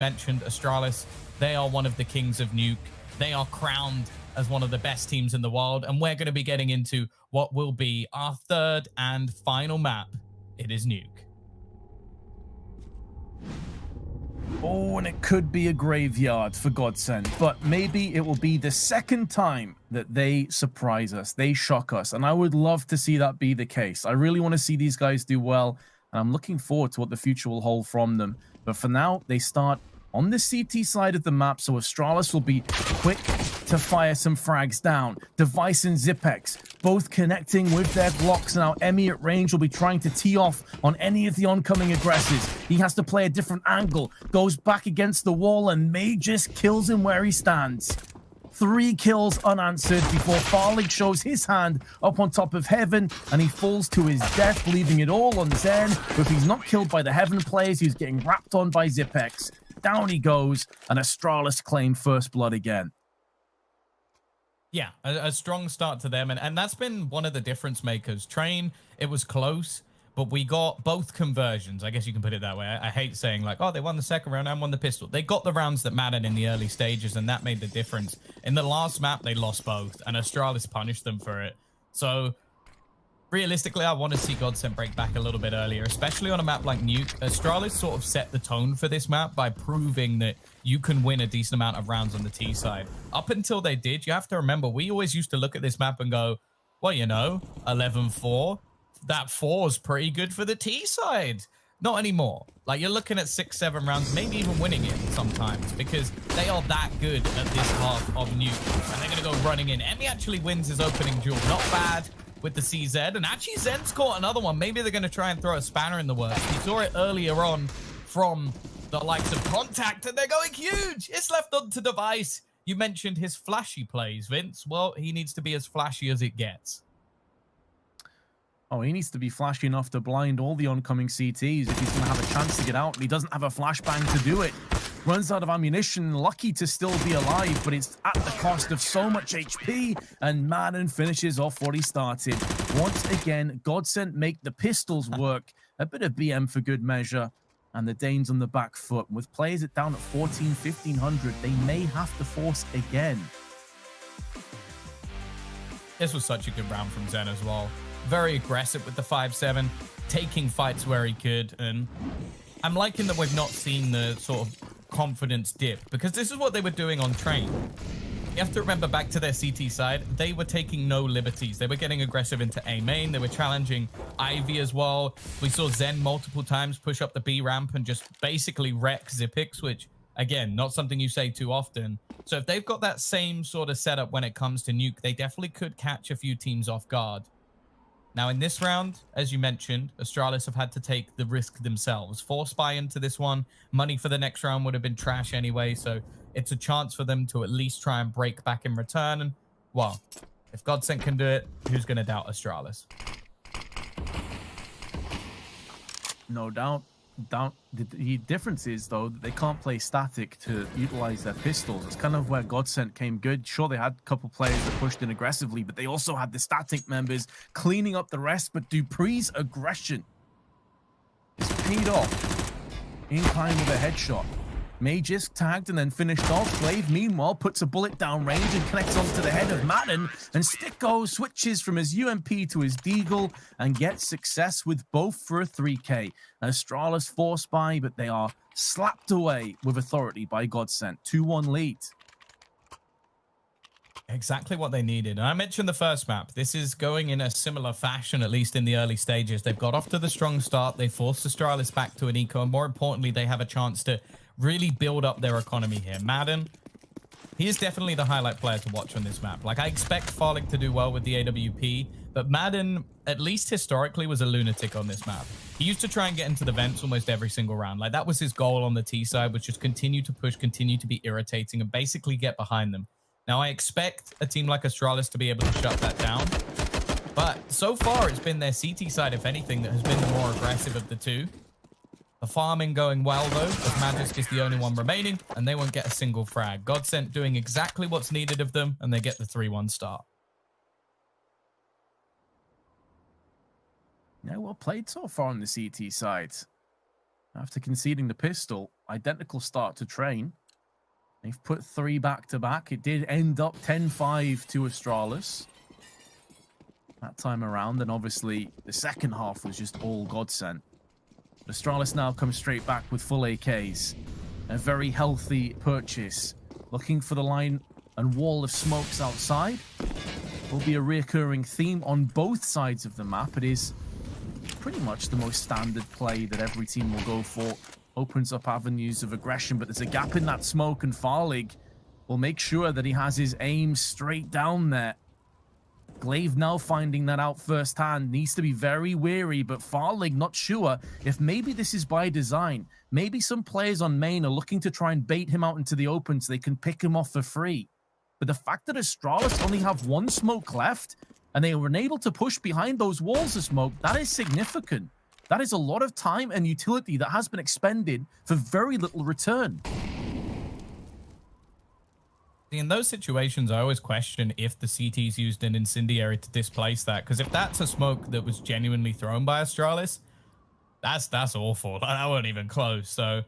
mentioned, Astralis, they are one of the kings of Nuke. They are crowned as one of the best teams in the world, and we're going to be getting into what will be our third and final map. It is Nuke. Oh, and it could be a graveyard for GODSENT, but maybe it will be the second time that they surprise us, they shock us, and I would love to see that be the case. I really want to see these guys do well, and I'm looking forward to what the future will hold from them. But for now, they start on the CT side of the map, so Astralis will be quick to fire some frags down. Device and Zipex both connecting with their blocks. Now Emmy at range will be trying to tee off on any of the oncoming aggressors. He has to play a different angle, goes back against the wall, and May just kills him where he stands. 3 kills unanswered before Farlig shows his hand up on top of Heaven, and he falls to his death, leaving it all on Zen. But if he's not killed by the Heaven players, he's getting wrapped on by Zipex. Down he goes, and Astralis claim first blood again. Yeah, a strong start to them, and that's been one of the difference makers. Train, it was close, but we got both conversions. I guess you can put it that way. I hate saying like, oh, they won the second round and won the pistol. They got the rounds that mattered in the early stages, and that made the difference. In the last map, they lost both, and Astralis punished them for it. So realistically, I want to see GODSENT break back a little bit earlier, especially on a map like Nuke. Astralis sort of set the tone for this map by proving that you can win a decent amount of rounds on the T side. Up until they did, you have to remember, we always used to look at this map and go, well, you know, 11-4. That 4 is pretty good for the T side. Not anymore. Like, you're looking at 6-7 rounds, maybe even winning it sometimes, because they are that good at this half of Nuke. And they're going to go running in. Emmy actually wins his opening duel. Not bad with the CZ. And actually, Zen's caught another one. Maybe they're going to try and throw a spanner in the works. We saw it earlier on from the likes of Contact, and they're going huge. It's left on to Device. You mentioned his flashy plays, Vince. Well, he needs to be as flashy as it gets. Oh, he needs to be flashy enough to blind all the oncoming CTs if he's going to have a chance to get out. And he doesn't have a flashbang to do it. Runs out of ammunition, lucky to still be alive, but it's at the cost of so much HP. And Madden finishes off what he started. Once again, GODSENT make the pistols work. A bit of BM for good measure. And the Danes on the back foot. With players at down at 1,1500, they may have to force again. This was such a good round from Zen as well. Very aggressive with the 5-7, taking fights where he could. And I'm liking that we've not seen the sort of confidence dip, because this is what they were doing on Train. You have to remember, back to their CT side, they were taking no liberties. They were getting aggressive into A main. They were challenging Ivy as well. We saw Zen multiple times push up the B ramp and just basically wreck Zipix, which, again, not something you say too often. So if they've got that same sort of setup when it comes to Nuke, they definitely could catch a few teams off guard. Now, in this round, as you mentioned, Astralis have had to take the risk themselves. Force buy into this one. Money for the next round would have been trash anyway, so it's a chance for them to at least try and break back in return. And, well, if GODSENT can do it, who's going to doubt Astralis? No doubt. The difference is, though, that they can't play static to utilize their pistols. It's kind of where GODSENT came good. Sure, they had a couple players that pushed in aggressively, but they also had the static members cleaning up the rest. But Dupree's aggression is paid off in kind with a headshot. Magisk tagged and then finished off. Glaive, meanwhile, puts a bullet down range and connects onto the head of Madden. And Sticko switches from his UMP to his Deagle and gets success with both for a 3K. Astralis force buy, but they are slapped away with authority by GODSENT. 2-1 lead. Exactly what they needed. And I mentioned the first map. This is going in a similar fashion, at least in the early stages. They've got off to the strong start. They forced Astralis back to an eco. And more importantly, they have a chance to really build up their economy here. Madden, he is definitely the highlight player to watch on this map. Like, I expect Farlig to do well with the AWP, but Madden, at least historically, was a lunatic on this map. He used to try and get into the vents almost every single round. Like, that was his goal on the T side, was just continue to push, continue to be irritating, and basically get behind them. Now, I expect a team like Astralis to be able to shut that down, but so far, it's been their CT side, if anything, that has been the more aggressive of the two. The farming going well, though, as Magisk is the only one remaining, and they won't get a single frag. GODSENT doing exactly what's needed of them, and they get the 3-1 start. Yeah, well played so far on the CT side. After conceding the pistol, identical start to Train. They've put 3 back-to-back. It did end up 10-5 to Astralis that time around, and obviously the second half was just all GODSENT. Astralis now comes straight back with full AKs. A very healthy purchase. Looking for the line and wall of smokes outside. Will be a reoccurring theme on both sides of the map. It is pretty much the most standard play that every team will go for. Opens up avenues of aggression, but there's a gap in that smoke, and Farlig will make sure that he has his aim straight down there. Glaive now finding that out firsthand, needs to be very wary, but Farlig not sure if maybe this is by design. Maybe some players on main are looking to try and bait him out into the open so they can pick him off for free. But the fact that Astralis only have 1 smoke left, and they were unable to push behind those walls of smoke, that is significant. That is a lot of time and utility that has been expended for very little return. In those situations, I always question if the CT's used an incendiary to displace that, because if that's a smoke that was genuinely thrown by Astralis, that's awful. That wasn't even close. So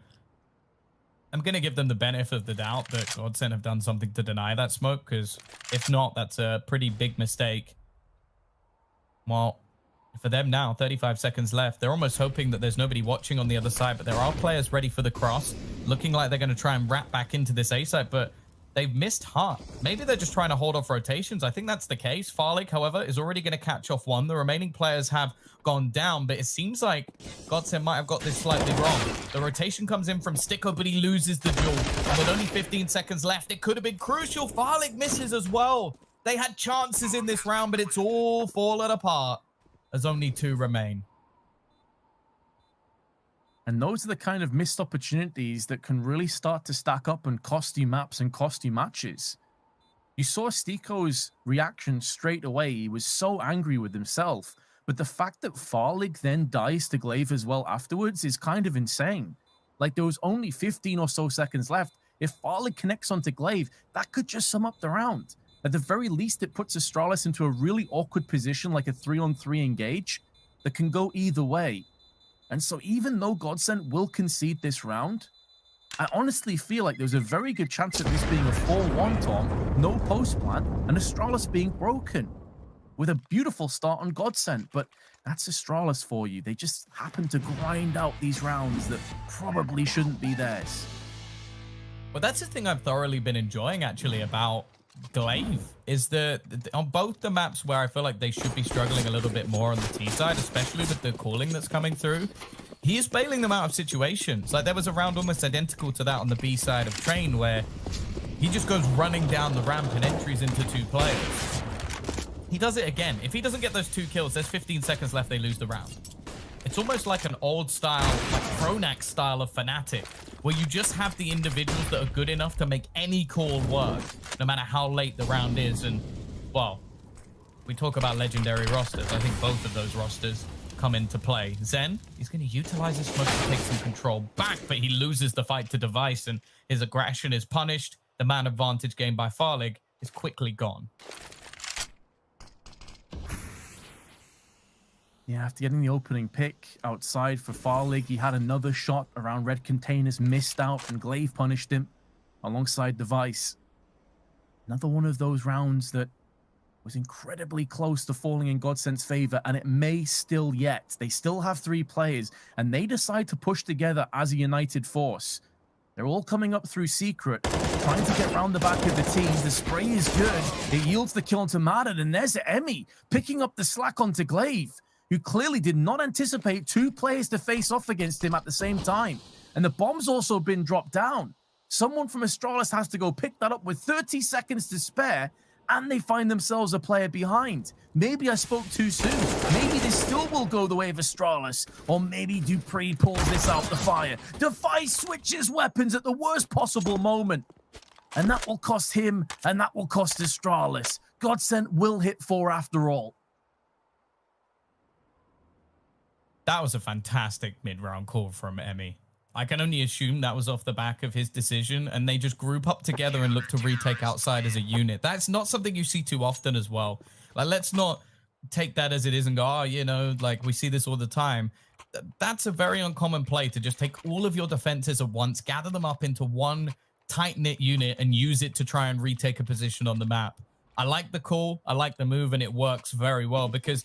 I'm going to give them the benefit of the doubt that GODSENT have done something to deny that smoke, because if not, that's a pretty big mistake. Well, for them now, 35 seconds left. They're almost hoping that there's nobody watching on the other side, but there are players ready for the cross, looking like they're going to try and wrap back into this A site, but they've missed hard. Maybe they're just trying to hold off rotations. I think that's the case. Farlig, however, is already going to catch off 1. The remaining players have gone down, but it seems like GODSENT might have got this slightly wrong. The rotation comes in from Sticko, but he loses the duel. And with only 15 seconds left, it could have been crucial. Farlig misses as well. They had chances in this round, but it's all fallen apart as only 2 remain. And those are the kind of missed opportunities that can really start to stack up and cost you maps and cost you matches. You saw Stiko's reaction straight away. He was so angry with himself. But the fact that Farlig then dies to Glaive as well afterwards is kind of insane. Like, there was only 15 or so seconds left. If Farlig connects onto Glaive, that could just sum up the round. At the very least, it puts Astralis into a really awkward position, like a 3-on-3 engage, that can go either way. And so even though GODSENT will concede this round, I honestly feel like there's a very good chance of this being a 4-1, Tom, no post-plant, and Astralis being broken. With a beautiful start on GODSENT, but that's Astralis for you. They just happen to grind out these rounds that probably shouldn't be theirs. Well, that's the thing I've thoroughly been enjoying, actually, about Glaive, is that on both the maps where I feel like they should be struggling a little bit more on the T side, especially with the calling that's coming through, he is bailing them out of situations. Like, there was a round almost identical to that on the B side of Train where he just goes running down the ramp and entries into 2 players. He does it again. If he doesn't get those 2 kills, there's 15 seconds left, they lose the round. It's almost like an old style, like Pronax style of Fnatic, where you just have the individuals that are good enough to make any call work, no matter how late the round is. And, well, we talk about legendary rosters. I think both of those rosters come into play. Zen, he's going to utilize his smoke to take some control back, but he loses the fight to Device, and his aggression is punished. The man advantage gained by Farlig is quickly gone. Yeah, after getting the opening pick outside for Farlig, he had another shot around red containers, missed out, and Glaive punished him alongside Device. Another one of those rounds that was incredibly close to falling in GODSENT's favor, and it may still yet. They still have 3 players, and they decide to push together as a united force. They're all coming up through secret, trying to get round the back of the teams. The spray is good. It yields the kill onto Madden, and there's Emmy picking up the slack onto Glaive, who clearly did not anticipate 2 players to face off against him at the same time. And the bomb's also been dropped down. Someone from Astralis has to go pick that up with 30 seconds to spare, and they find themselves a player behind. Maybe I spoke too soon. Maybe this still will go the way of Astralis. Or maybe Dupree pulls this out the fire. Device switches weapons at the worst possible moment. And that will cost him, and that will cost Astralis. GODSENT will hit 4 after all. That was a fantastic mid-round call from Emmy. I can only assume that was off the back of his decision, and they just group up together and look to retake outside as a unit. That's not something you see too often as well. Like, let's not take that as it is and go, oh, you know, like, we see this all the time. that's a very uncommon play, to just take all of your defenses at once, gather them up into one tight-knit unit, and use it to try and retake a position on the map. I like the call, I like the move, and it works very well because,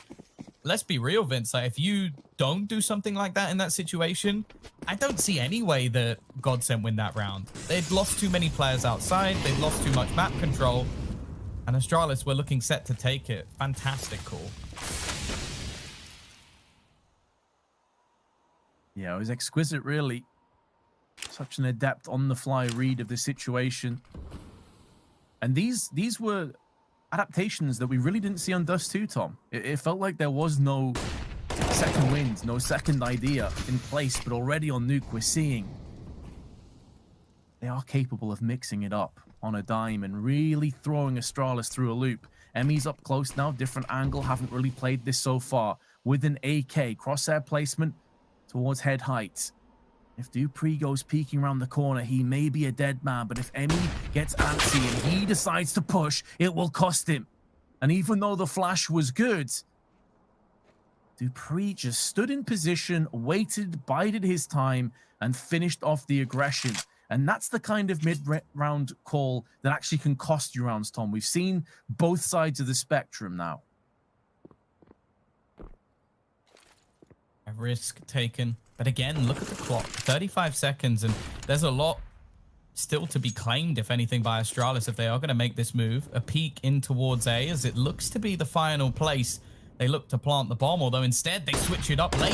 let's be real, Vince, like, if you don't do something like that in that situation, I don't see any way that GODSENT win that round. They've lost too many players outside, they've lost too much map control, and Astralis were looking set to take it. Fantastic call. Yeah, it was exquisite, really. Such an adept on-the-fly read of the situation. And these were adaptations that we really didn't see on Dust 2, Tom. It felt like there was no second wind, no second idea in place, but already on Nuke we're seeing they are capable of mixing it up on a dime and really throwing Astralis through a loop. Emmy's up close now, different angle, haven't really played this so far. With an AK, crosshair placement towards head height. If Dupree goes peeking around the corner, he may be a dead man, but if Emmy gets antsy and he decides to push, it will cost him. And even though the flash was good, Dupree just stood in position, waited, bided his time, and finished off the aggression. And that's the kind of mid-round call that actually can cost you rounds, Tom. We've seen both sides of the spectrum now. A risk taken. But again, look at the clock. 35 seconds, and there's a lot still to be claimed, if anything, by Astralis if they are going to make this move. A peek in towards A, as it looks to be the final place they look to plant the bomb, although instead they switch it up late.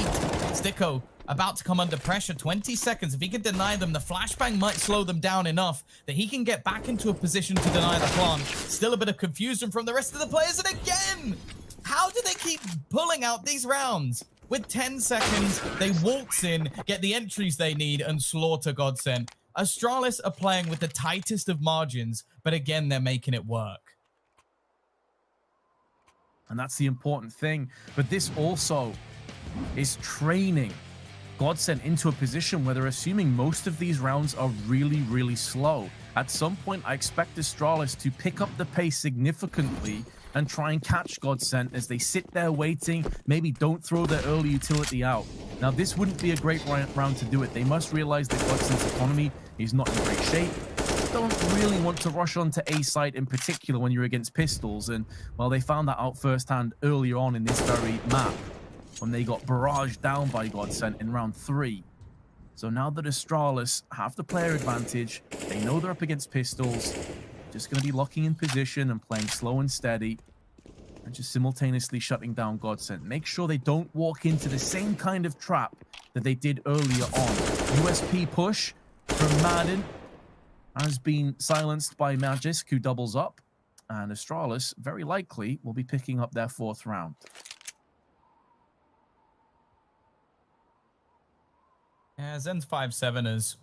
Sticko about to come under pressure. 20 seconds. If he can deny them, the flashbang might slow them down enough that he can get back into a position to deny the plant. Still a bit of confusion from the rest of the players, and again, how do they keep pulling out these rounds? With 10 seconds, they waltz in, get the entries they need, and slaughter GODSENT. Astralis are playing with the tightest of margins, but again, they're making it work. And that's the important thing. But this also is training GODSENT into a position where they're assuming most of these rounds are really, really slow. At some point, I expect Astralis to pick up the pace significantly and try and catch GODSENT as they sit there waiting, maybe don't throw their early utility out. Now, this wouldn't be a great round to do it. They must realize that GODSENT's economy is not in great shape. Don't really want to rush onto A site in particular when you're against pistols, and, well, they found that out firsthand earlier on in this very map when they got barraged down by GODSENT in round 3. So now that Astralis have the player advantage, they know they're up against pistols, just going to be locking in position and playing slow and steady and just simultaneously shutting down GODSENT. Make sure they don't walk into the same kind of trap that they did earlier on. USP push from Madden has been silenced by Magisk, who doubles up, and Astralis very likely will be picking up their 4th round. Yeah, Zen's 5-7 has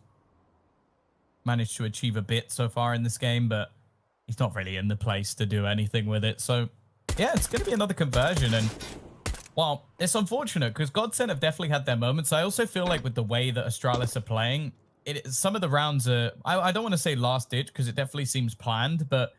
managed to achieve a bit so far in this game, but he's not really in the place to do anything with it. So, yeah, it's going to be another conversion. And, well, it's unfortunate because GODSENT have definitely had their moments. I also feel like with the way that Astralis are playing, some of the rounds are, I don't want to say last ditch because it definitely seems planned, but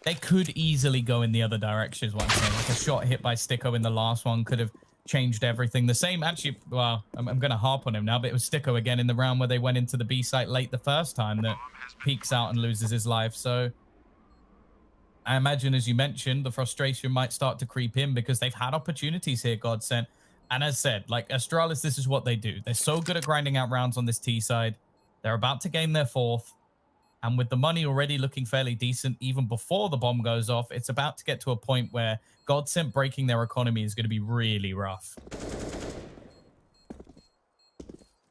they could easily go in the other direction is what I'm saying. Like a shot hit by Sticko in the last one could have changed everything. The same, actually, well, I'm going to harp on him now, but it was Sticko again in the round where they went into the B site late the first time that peeks out and loses his life. So I imagine, as you mentioned, the frustration might start to creep in because they've had opportunities here, GODSENT. And as said, like Astralis, this is what they do. They're so good at grinding out rounds on this T side. They're about to gain their 4th. And with the money already looking fairly decent, even before the bomb goes off, it's about to get to a point where GODSENT breaking their economy is going to be really rough.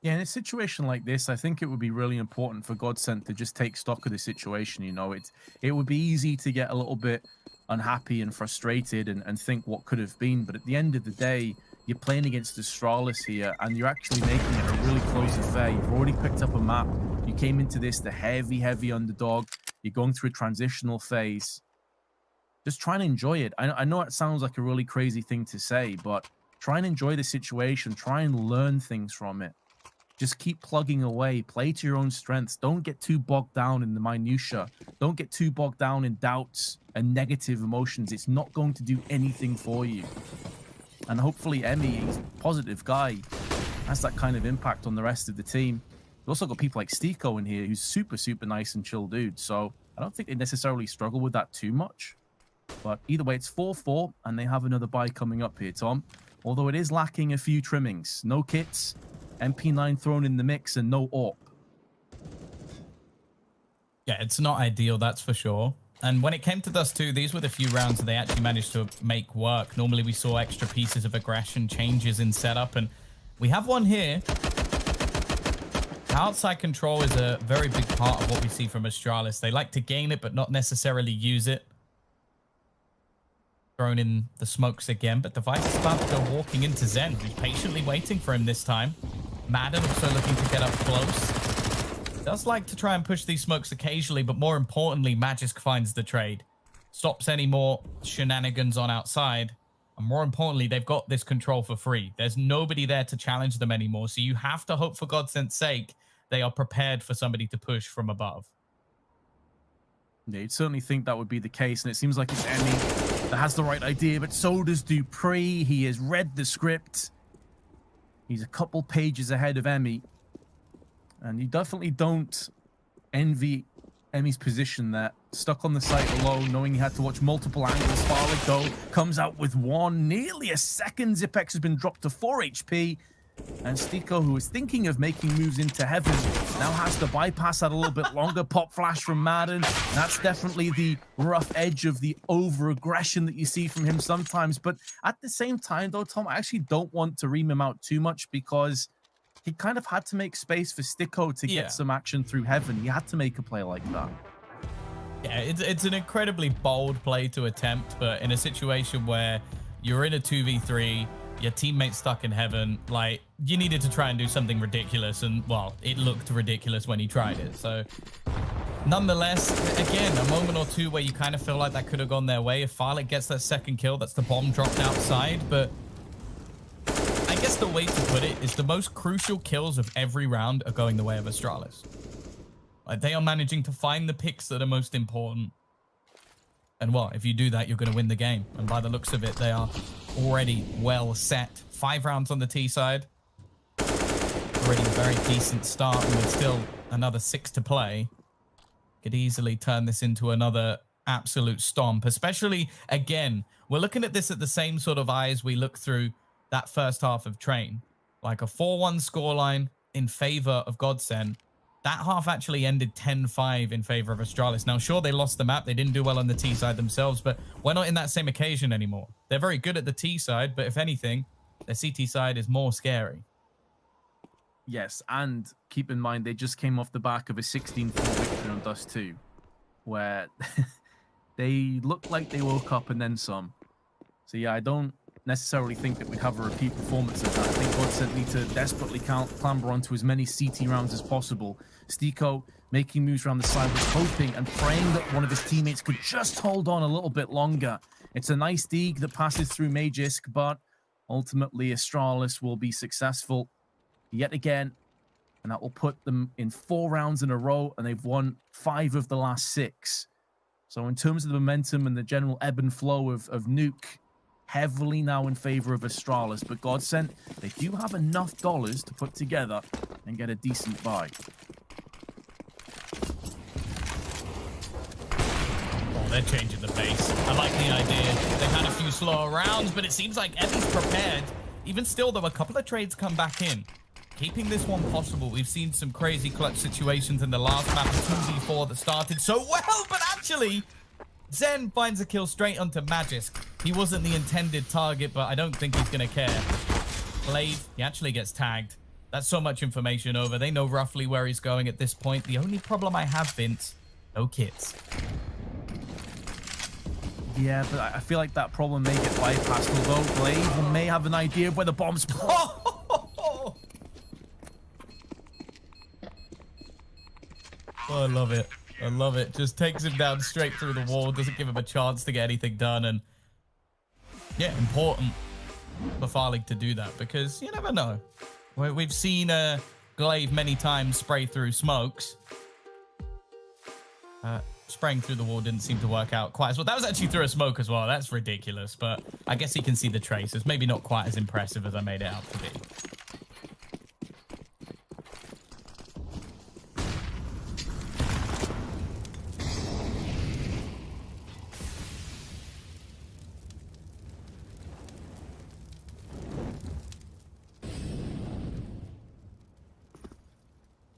Yeah, in a situation like this, I think it would be really important for GODSENT to just take stock of the situation. You know, it would be easy to get a little bit unhappy and frustrated and think what could have been. But at the end of the day, you're playing against Astralis here, and you're actually making it a really close affair. You've already picked up a map. You came into this the heavy underdog. You're going through a transitional phase. Just try and enjoy it. I know it sounds like a really crazy thing to say, but try and enjoy the situation. Try and learn things from it. Just keep plugging away. Play to your own strengths. Don't get too bogged down in the minutia. Don't get too bogged down in doubts and negative emotions. It's not going to do anything for you. And hopefully Emmy, he's a positive guy, has that kind of impact on the rest of the team. We've also got people like Stiko in here, who's super, super nice and chill dude. So I don't think they necessarily struggle with that too much. But either way, it's 4-4, and they have another buy coming up here, Tom. Although it is lacking a few trimmings. No kits, MP9 thrown in the mix, and no AWP. Yeah, it's not ideal, that's for sure. And when it came to Dust 2, these were the few rounds that they actually managed to make work. Normally we saw extra pieces of aggression, changes in setup, and we have one here. Outside control is a very big part of what we see from Astralis. They like to gain it, but not necessarily use it. Thrown in the smokes again, but Device is about to go walking into Zen, who's patiently waiting for him this time. Madden also looking to get up close. Does like to try and push these smokes occasionally, but more importantly, Magisk finds the trade. Stops any more shenanigans on outside. And more importantly, they've got this control for free. There's nobody there to challenge them anymore. So you have to hope, for GODSENT's sake, they are prepared for somebody to push from above. Yeah, you'd certainly think that would be the case. And it seems like it's Emmy that has the right idea, but so does Dupree. He has read the script. He's a couple pages ahead of Emmy. And you definitely don't envy Emmy's position there. Stuck on the site alone, knowing he had to watch multiple angles. Farlick, though, comes out with one. Nearly a second. Zipex has been dropped to 4 HP. And Stiko, who was thinking of making moves into heaven, now has to bypass that a little bit longer. Pop flash from Madden. That's definitely the rough edge of the over-aggression that you see from him sometimes. But at the same time, though, Tom, I actually don't want to ream him out too much because he kind of had to make space for Stiko to get some action through heaven. He had to make a play like that. Yeah, it's an incredibly bold play to attempt, but in a situation where you're in a 2v3, your teammate's stuck in heaven, like, you needed to try and do something ridiculous, and, well, it looked ridiculous when he tried it. So, nonetheless, again, a moment or two where you kind of feel like that could have gone their way. If Farlick gets that second kill, that's the bomb dropped outside, but I guess the way to put it is the most crucial kills of every round are going the way of Astralis. Like, they are managing to find the picks that are most important. And well, if you do that, you're going to win the game. And by the looks of it, they are already well set. 5 rounds on the T side. Already a very decent start, and with still another 6 to play. Could easily turn this into another absolute stomp. Especially, again, we're looking at this at the same sort of eye as we look through that first half of Train. Like a 4-1 scoreline in favor of GODSENT. That half actually ended 10-5 in favor of Astralis. Now, sure, they lost the map. They didn't do well on the T side themselves, but we're not in that same occasion anymore. They're very good at the T side, but if anything, their CT side is more scary. Yes, and keep in mind, they just came off the back of a 16-4 victory on Dust 2, where they looked like they woke up and then some. So yeah, I don't necessarily think that we'd have a repeat performance of that. I think GODSENT need to desperately clamber onto as many CT rounds as possible. Stiko making moves around the side, was hoping and praying that one of his teammates could just hold on a little bit longer. It's a nice dig that passes through Magisk, but ultimately Astralis will be successful yet again, and that will put them in 4 rounds in a row, and they've won 5 of the last 6. So in terms of the momentum and the general ebb and flow of Nuke, heavily now in favor of Astralis, but GODSENT, they do have enough dollars to put together and get a decent buy. Oh, they're changing the pace. I like the idea. They had a few slower rounds, but it seems like Emmy's prepared. Even still, though, a couple of trades come back in. Keeping this one possible. We've seen some crazy clutch situations in the last map, 2v4 that started so well, but actually, Zen finds a kill straight onto Magisk. He wasn't the intended target, but I don't think he's going to care. Blade, he actually gets tagged. That's so much information over. They know roughly where he's going at this point. The only problem I have, Vince, no kits. Yeah, but I feel like that problem may get bypassed, although Blade may have an idea of where the bomb's put. Oh, I love it. I love it. Just takes him down straight through the wall. Doesn't give him a chance to get anything done. And yeah, important for Farlick to do that because you never know. We've seen Glaive many times spray through smokes. spraying through the wall didn't seem to work out quite as well. That was actually through a smoke as well. That's ridiculous, but I guess he can see the traces. Maybe not quite as impressive as I made it out to be.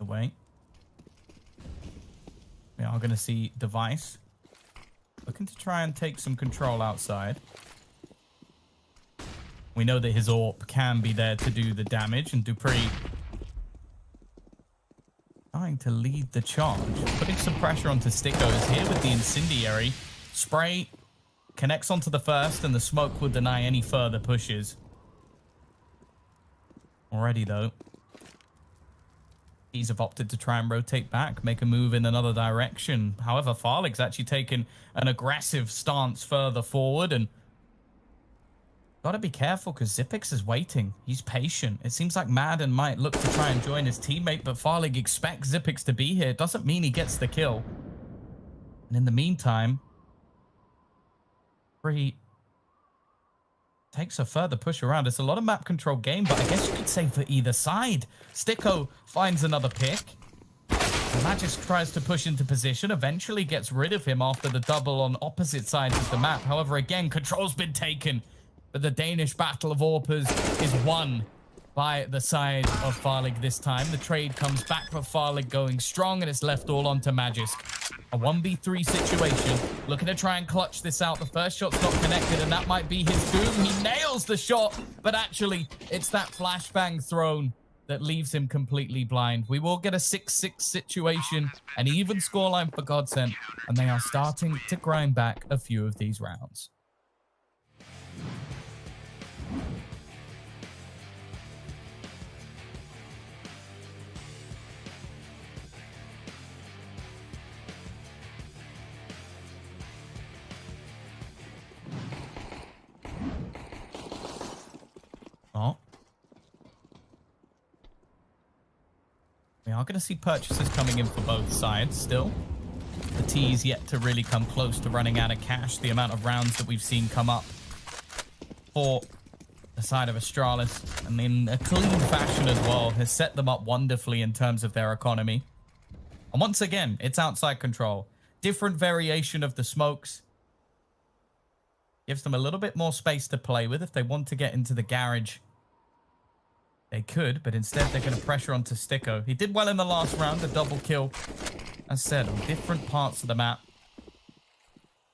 Away. We are going to see Device looking to try and take some control outside. We know that his AWP can be there to do the damage, and Dupree trying to lead the charge, putting some pressure onto Stickos here with the incendiary. Spray connects onto the first, and the smoke will deny any further pushes. Already, though, He's have opted to try and rotate back, make a move in another direction. However, Farlig's actually taken an aggressive stance further forward, and gotta be careful because Xyp9x is waiting. He's patient. It seems like Madden might look to try and join his teammate, but Farlig expects Xyp9x to be here. It doesn't mean he gets the kill. And in the meantime, Free takes a further push around. It's a lot of map control game, but I guess you could say for either side. Sticko finds another pick. Magisk tries to push into position, eventually gets rid of him after the double on opposite sides of the map. However, again, control's been taken, but the Danish Battle of Orpers is won by the side of Farlig this time. The trade comes back, but Farlig going strong, and it's left all onto Magisk. A 1v3 situation, looking to try and clutch this out. The first shot's not connected, and that might be his doom. He nails the shot, but actually, it's that flashbang thrown that leaves him completely blind. We will get a 6-6 situation, an even scoreline for GODSENT, and they are starting to grind back a few of these rounds. Oh. We are going to see purchases coming in for both sides still. The T's yet to really come close to running out of cash. The amount of rounds that we've seen come up for the side of Astralis, and in a clean fashion as well, has set them up wonderfully in terms of their economy. And once again, it's outside control. Different variation of the smokes. Gives them a little bit more space to play with. If they want to get into the garage, they could, but instead they're going to pressure onto Sticko. He did well in the last round, a double kill, as said, on different parts of the map.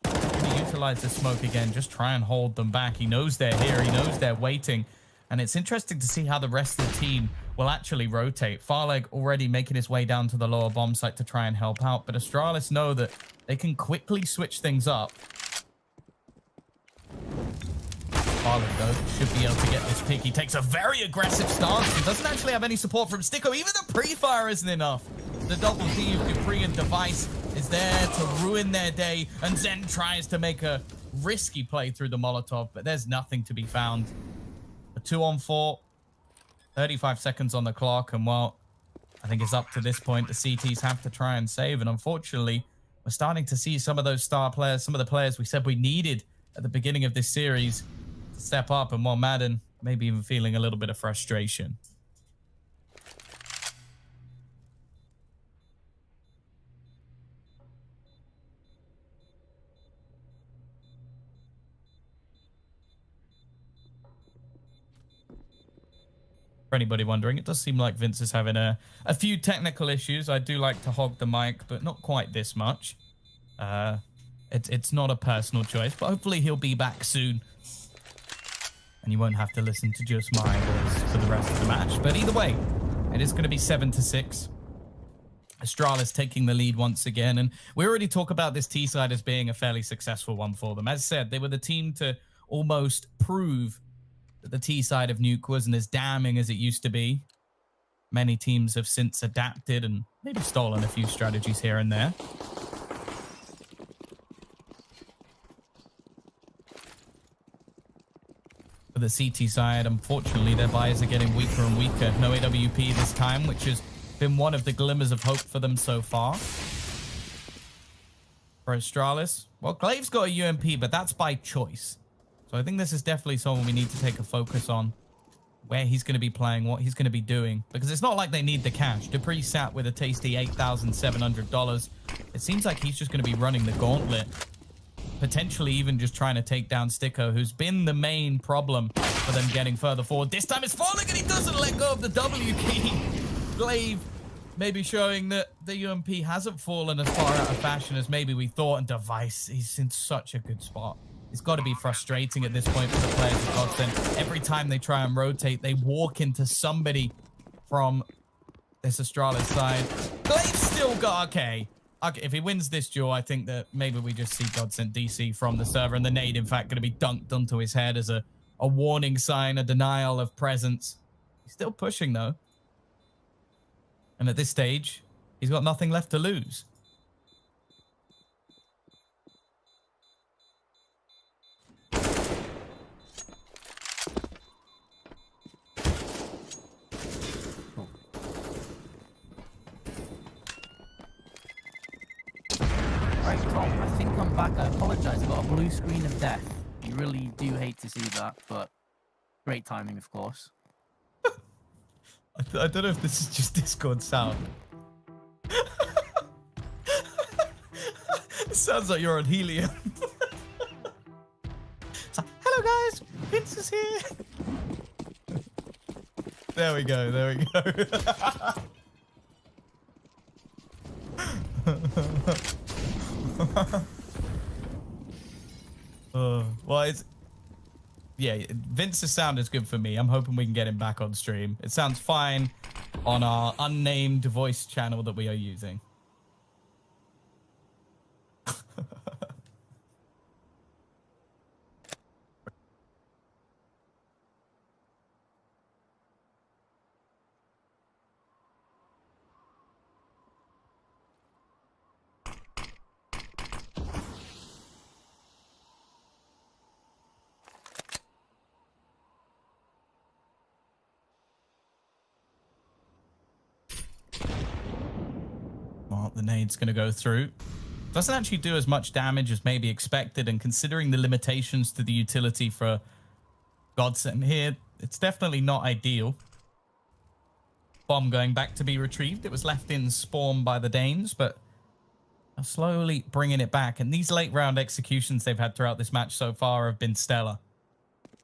Going to utilize the smoke again, just try and hold them back. He knows they're here, he knows they're waiting, and it's interesting to see how the rest of the team will actually rotate. Farlig already making his way down to the lower bomb site to try and help out, but Astralis know that they can quickly switch things up. Farlig, though, should be able to get this pick. He takes a very aggressive stance. He doesn't actually have any support from Sticko. Even the pre-fire isn't enough. The double D of Dupree and Device is there to ruin their day, and Zen tries to make a risky play through the Molotov, but there's nothing to be found. A 2-on-4, 35 seconds on the clock, and well, I think it's up to this point. The CTs have to try and save, and unfortunately, we're starting to see some of those star players, some of the players we said we needed at the beginning of this series, step up, and while Madden maybe even feeling a little bit of frustration. For anybody wondering, it does seem like Vince is having a few technical issues. I do like to hog the mic, but not quite this much. It's not a personal choice, but hopefully he'll be back soon. And you won't have to listen to just my voice for the rest of the match. But either way, it is going to be 7-6. Astralis taking the lead once again. And we already talk about this T side as being a fairly successful one for them. As said, they were the team to almost prove that the T side of Nuke wasn't as damning as it used to be. Many teams have since adapted and maybe stolen a few strategies here and there. For the CT side, unfortunately, their buys are getting weaker and weaker. No AWP this time, which has been one of the glimmers of hope for them so far. for Astralis. Well, Glaive's got a UMP, but that's by choice. So I think this is definitely someone we need to take a focus on. Where he's going to be playing, what he's going to be doing. Because it's not like they need the cash. Dupree sat with a tasty $8,700. It seems like he's just going to be running the gauntlet. Potentially even just trying to take down Sticko, who's been the main problem for them getting further forward. This time it's falling and he doesn't let go of the W key. Glaive maybe showing that the UMP hasn't fallen as far out of fashion as maybe we thought. And Device, he's in such a good spot. It's got to be frustrating at this point for the players of GODSENT. Every time they try and rotate, they walk into somebody from this Astralis side. Glaive's still got... Okay, if he wins this duel, I think that maybe we just see GODSENT DC from the server. And the nade, in fact, going to be dunked onto his head as a warning sign, a denial of presence. He's still pushing, though. And at this stage, he's got nothing left to lose. Right, Tom, I think I'm back. I apologize. I got a blue screen of death. You really do hate to see that, but great timing, of course. I don't know if this is just Discord sound. It sounds like you're on helium. It's like, hello guys, Vince is here. There we go, there we go. Well, it's... Yeah, Vince's sound is good for me. I'm hoping we can get him back on stream. It sounds fine on our unnamed voice channel that we are using. Well, the nade's going to go through. Doesn't actually do as much damage as maybe expected, and considering the limitations to the utility for GODSENT here, it's definitely not ideal. Bomb going back to be retrieved. It was left in spawn by the Danes, but are slowly bringing it back. And these late round executions they've had throughout this match so far have been stellar.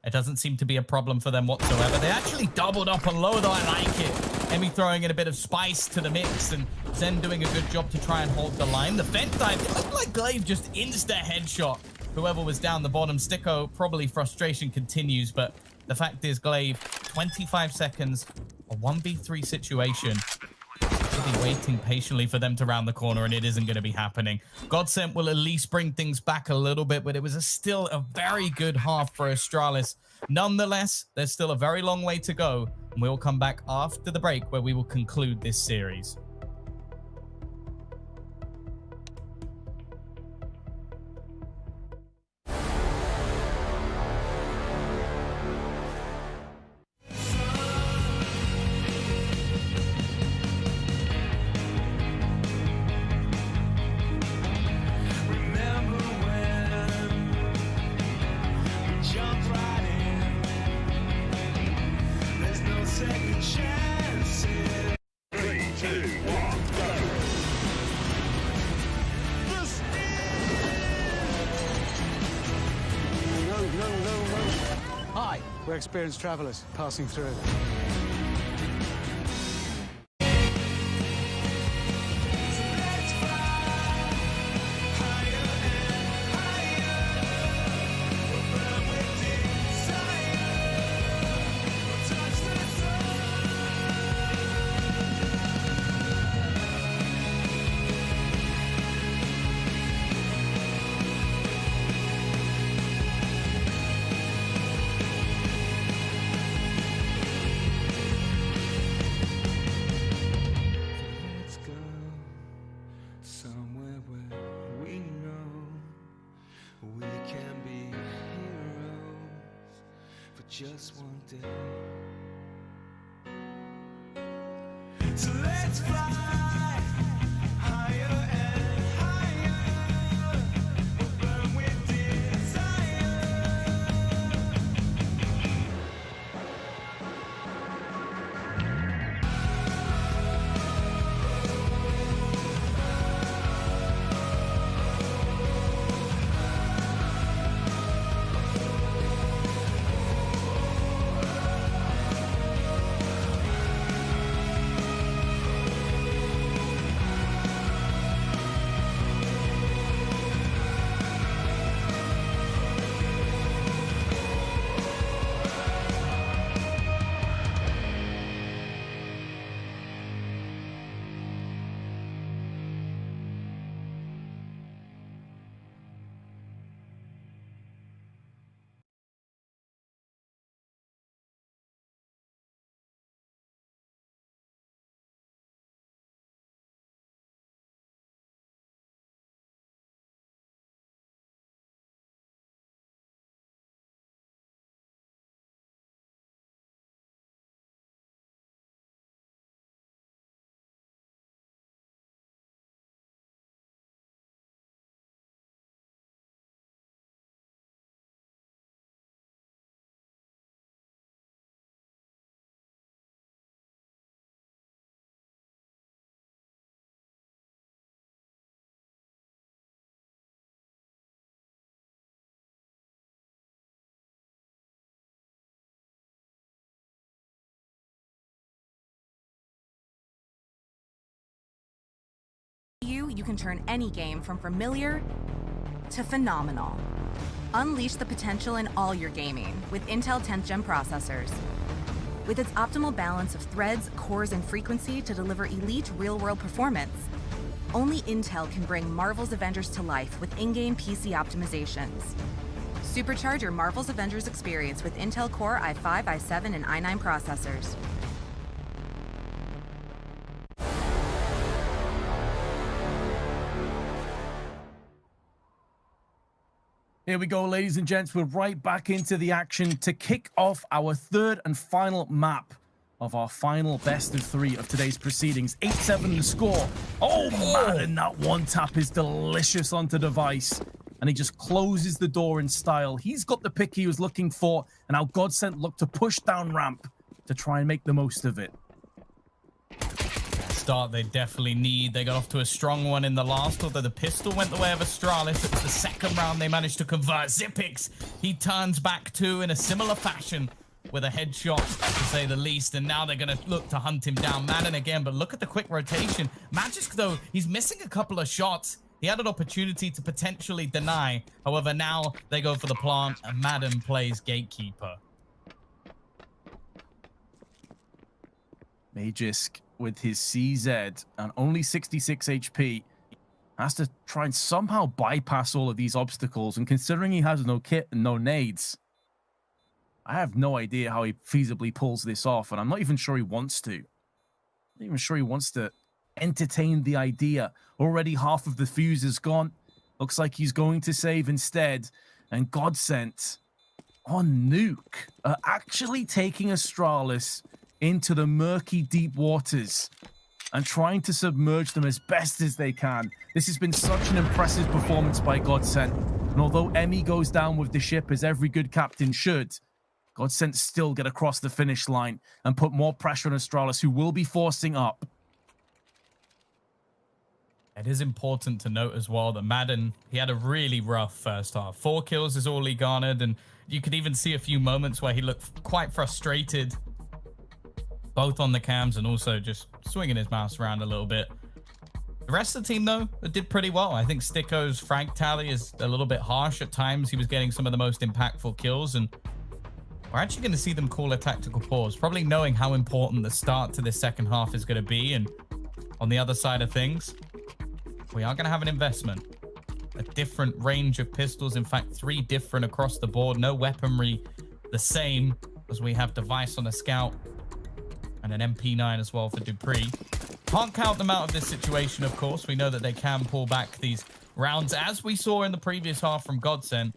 It doesn't seem to be a problem for them whatsoever. They actually doubled up on low, though. I like it. Emmy throwing in a bit of spice to the mix, and Zen doing a good job to try and hold the line. The vent dive, it looked like Glaive just insta-headshot whoever was down the bottom. Sticko, probably frustration continues, but the fact is Glaive, 25 seconds, a 1v3 situation. We'll be waiting patiently for them to round the corner, and it isn't going to be happening. GODSENT will at least bring things back a little bit, but it was still a very good half for Astralis. Nonetheless, there's still a very long way to go, and we'll come back after the break where we will conclude this series. Hi, we're experienced travelers passing through. Just one day. So let's fly higher and higher. you, you can turn any game from familiar to phenomenal. Unleash the potential in all your gaming with Intel 10th Gen processors. With its optimal balance of threads, cores, and frequency to deliver elite real-world performance, only Intel can bring Marvel's Avengers to life with in-game PC optimizations. Supercharge your Marvel's Avengers experience with Intel Core i5, i7, and i9 processors. Here we go, ladies and gents. We're right back into the action to kick off our third and final map of our final best of 3 of today's proceedings. 8-7 the score. Oh, man, and that one tap is delicious onto device. And he just closes the door in style. He's got the pick he was looking for, and now GODSENT look to push down ramp to try and make the most of it. Start they definitely need. They got off to a strong one in the last, although the pistol went the way of Astralis. It was the second round they managed to convert. Xyp9x, he turns back too in a similar fashion with a headshot, to say the least, and now they're going to look to hunt him down. Madden again, but look at the quick rotation. Magisk, though, he's missing a couple of shots. He had an opportunity to potentially deny. However, now they go for the plant, and Madden plays gatekeeper. Magisk with his CZ and only 66 HP has to try and somehow bypass all of these obstacles, and considering he has no kit and no nades, I have no idea how he feasibly pulls this off, and I'm not even sure he wants to. I'm not even sure he wants to entertain the idea. Already half of the fuse is gone. Looks like he's going to save instead, and GODSENT on Nuke are actually taking Astralis into the murky deep waters and trying to submerge them as best as they can. This has been such an impressive performance by GODSENT, and although Emmy goes down with the ship as every good captain should, GODSENT still get across the finish line and put more pressure on Astralis, who will be forcing up. It is important to note as well that Madden, he had a really rough first half. 4 kills is all he garnered, and you could even see a few moments where he looked quite frustrated, both on the cams and also just swinging his mouse around a little bit. The rest of the team, though, did pretty well. I think Sticko's frag tally is a little bit harsh at times. He was getting some of the most impactful kills, and we're actually going to see them call a tactical pause, probably knowing how important the start to this second half is going to be. And on the other side of things, we are going to have an investment. A different range of pistols, in fact, 3 different across the board. No weaponry the same, as we have device on a scout and an MP9 as well for Dupree. Can't count them out of this situation, of course. We know that they can pull back these rounds, as we saw in the previous half from GODSENT.